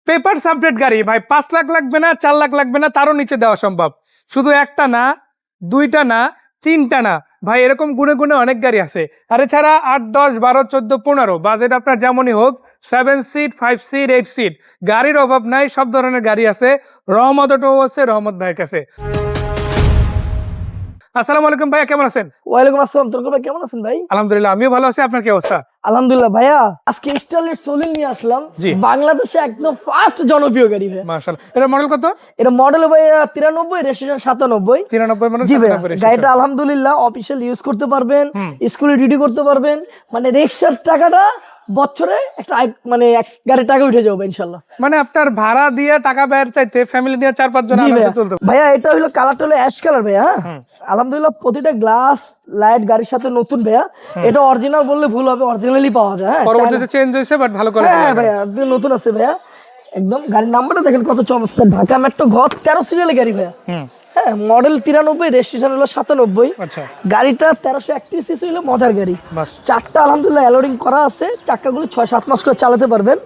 Paper subject গাড়ি ভাই 5 লাখ লাগবে না, 4 লাখ লাগবে না, তারও নিচে দেওয়া সম্ভব। শুধু একটা না, দুইটা না, তিনটা না ভাই, এরকম গুনে গুনে অনেক গাড়ি আছে। আর এছাড়া 8, 10, 12, 14, 15 বাজেট আপনার যেমনই হোক, 7 সিট, 5 সিট, 8 সিট, গাড়ির অভাব নাই। সব ধরনের গাড়ি আছে। রহমত অটো আছে রহমত ভাইয়ের কাছে। আসসালামু আলাইকুম ভাইয়া, কেমন আছেন? ওয়ালাইকুম আসসালাম। তোর ভাই কেমন আছেন ভাই? আলহামদুলিল্লাহ, আমিও ভালো আছি। আপনার কি অবস্থা? আলহামদুলিল্লাহ ভাইয়া, আজকে স্টারলেট সলিল নিয়ে আসলাম। জি। বাংলাদেশে একদম ফার্স্ট জনপ্রিয় গাড়ি ভাই। মাশাআল্লাহ। এটা মডেল কত? এটা মডেল ভাই 93, রেজিস্ট্রেশন 97। 93 মানে জি ভাই, গাড়িটা আলহামদুলিল্লাহ অফিশিয়াল ইউজ করতে পারবেন, স্কুলে ডিউটি করতে পারবেন, মানে রিক্সার টাকাটা বছরে একটা মানে এক গাড়ির টাকা উঠে যাবে ইনশাআল্লাহ। মানে আপনার ভাড়া দিয়ে টাকা ব্যয়ের চাইতে ফ্যামিলি নিয়ে 4-5 জন আরামসে চলতে পারে। ভাইয়া এটা হলো কালারটা হলো অ্যাশ কালার ভাইয়া। আলহামদুলিল্লাহ প্রতিটা গ্লাস লাইট গাড়ির সাথে নতুন ভাইয়া। এটা অরিজিনাল বললে ভুল হবে, অরিজিনালি পাওয়া যায়। পরবর্তীতে চেঞ্জ হয়েছে বাট ভালো করে। হ্যাঁ ভাইয়া একদম নতুন আছে ভাইয়া। একদম গাড়ির নাম্বারটা দেখেন কত চমৎকার, ঢাকা মেট্রো ঘ 13 সিরিয়ালের গাড়ি ভাইয়া। হ্যাঁ, মডেল 93, রেজিস্ট্রেশন হলো 97। আচ্ছা, গাড়িটা 1331 সিসি হলো মজার গাড়ি। বাস। চারটা আলহামদুলিল্লাহ অ্যালোডিং করা আছে, চাকাগুলো 6-7 মাস করে চালাতে পারবেন।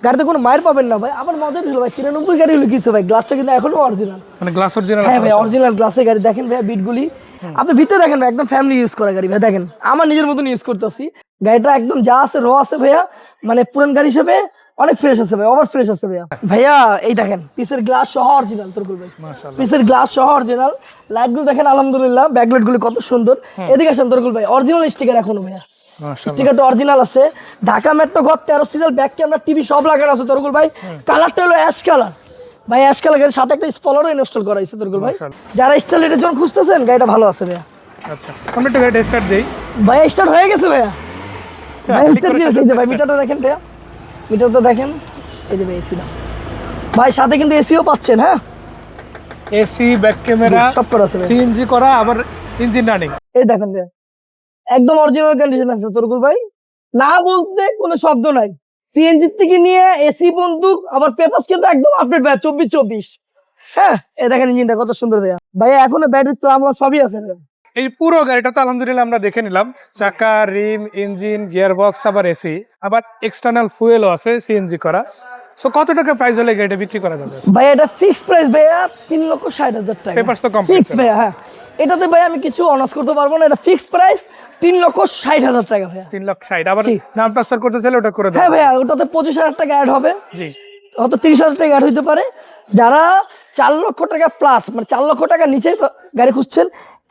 গাড়িতে কোনো মায়ের পাবেন না ভাই। আবার মজার হলো ভাই 93 গাড়ি হলো কিছু ভাই, গ্লাসটা কিন্তু এখনো অরিজিনাল। মানে গ্লাস অরিজিনাল। হ্যাঁ ভাই, অরিজিনাল গ্লাসের গাড়ি। দেখেন ভাই বিটগুলি, আপনি ভিতরে দেখেন ভাই, একদম ফ্যামিলি ইউজ করা গাড়ি ভাই। দেখেন আমার নিজের মতন ইউজ করতেছি গাড়িটা, একদম যা আছে র আছে ভাইয়া। মানে পুরান গাড়ি হিসেবে অনেক ফ্রেশ আছে ভাই, ওভার ফ্রেশ আছে ভাইয়া। ভাইয়া এই দেখেন পিসের গ্লাস সহ অরিজিনাল তোরকুল ভাই, পিসের গ্লাস সহ অরিজিনাল। লাইট গুলো দেখেন আলহামদুলিল্লাহ, ব্যাকলাইট গুলো কত সুন্দর। এদিকে আসেন তোরকুল ভাই, অরিজিনাল স্টিকার এখনো ভাইয়া, স্টিকারটা অরিজিনাল আছে। ঢাকা মেট্রো ঘর 13 সিরিয়াল, ব্যাক ক্যামেরা, টিভি সব লাগানো আছে তোরকুল ভাই। কালারটা হলো অ্যাশ কালার ভাই, অ্যাশ কালার সাথে একটা স্পলারও ইনস্টল করা হয়েছে তোরকুল ভাই। যারা স্টারলেটের জন্য খুঁজতেছেন গাড়িটা ভালো আছে ভাইয়া। আচ্ছা, আমরা একটু গাড়িটা স্টার্ট দেই। ভাইয়া স্টার্ট হয়ে গেছে ভাইয়া। ভাই স্টার্ট দিয়েছে এই যে ভাই, মিটারটা দেখেন ভাইয়া, মিটারটা দেখেন এই যে ভাই। এসি না ভাই, সাথে কিন্তু এসিও পাচ্ছেন। হ্যাঁ, এসি, ব্যাক ক্যামেরা সব করা আছে, সিএনজি করা, আবার ইঞ্জিন রানিং। এই দেখেন ভাই একদম অরিজিনাল কন্ডিশন আছে তোরকুল ভাই, না বলতে কোনো শব্দ নাই। সিএনজি থেকে নিয়ে এসি বন্দুক, আবার পেপারস কিন্তু একদম আপডেট ভাই, 24/24। হ্যাঁ, এই দেখেন ইঞ্জিনটা কত সুন্দর ভাইয়া। ভাইয়া এখনো ব্যাটারি তো আমার সবই আছে ভাইয়া। এই পুরো গাড়িটা তো আলহামদুলিল্লাহ আমরা দেখে নিলাম। চাকা, রিম, ইঞ্জিন, গিয়ার বক্স, আবার এসি, আবার এক্সটার্নাল ফুয়েলও আছে সিএনজি করা। সো কত টাকা প্রাইস হলে গাড়িটা বিক্রি করা যাবে? ভাইয়া এটা ফিক্স প্রাইস ভাইয়া 3,60,000 টাকা। পেপারস তো কম ফিক্স ভাইয়া। হ্যাঁ, এটাতে ভাই আমি কিছু অনার্স করতে পারবো না, এটা ফিক্স প্রাইস 3,60,000 টাকা ভাইয়া। 3,60,000। আবার নাম ট্রান্সফার করতে চাইলে ওটা করে দেবো। হ্যাঁ ভাইয়া, ওটাতে 25,000 টাকা অ্যাড হবে। জি, হয়তো 30,000 টাকা অ্যাড হইতে পারে। যারা 4 লক্ষ টাকা প্লাস, মানে 4 লক্ষ টাকা নিচে গাড়ি খুঁজছেন,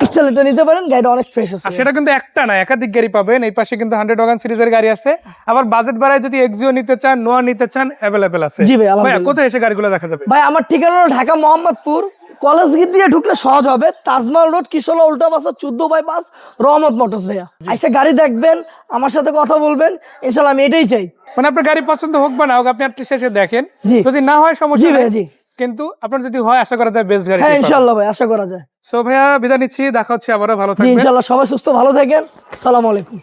স্টারলেটটা নিতে পারেন। গাড়িটা অনেক ফ্রেশ আছে। আর সেটা কিন্তু একটা না, একাধিক গাড়ি পাবেন। এই পাশে কিন্তু 100 ওয়াগন সিরিজের গাড়ি আছে। আবার বাজেট বাড়ায় যদি এক্সিও নিতে চান, নোয়া নিতে চান, অ্যাভেলেবেল আছে। জি ভাই, ভাইয়া আলহামদুলিল্লাহ। কোথায় এসে গাড়িগুলো দেখা যাবে? ভাই আমার ঠিকানা হলো ঢাকা মোহাম্মদপুর, কলেজ গেট দিয়ে ঢুকলে সহজ হবে। তাজমহল রোড, কিশোলা উল্টা বাসা 14/5, রহমত মোটরস ভাইয়া। আইসা গাড়ি দেখবেন, আমার সাথে কথা বলবেন, ইনশাআল্লাহ আমি এটাই চাই। মানে আপনার গাড়ি পছন্দ হোক বা না হোক, আপনি একটা শেষে দেখেন। জি। যদি না হয় সমস্যা জি নেই, ভাইয়া, জি। কিন্তু আপনার যদি হয় আশা করা যায় বেস্ট গাড়ি। হ্যাঁ ইনশাআল্লাহ ভাই, আশা করা যায়। সো ভাইয়া বিদায় নিচ্ছি, দেখা হচ্ছে আবারও। ভালো জি থাকবেন। ইনশাআল্লাহ, সবাই সুস্থ ভালো থাকেন। আসসালামু আলাইকুম।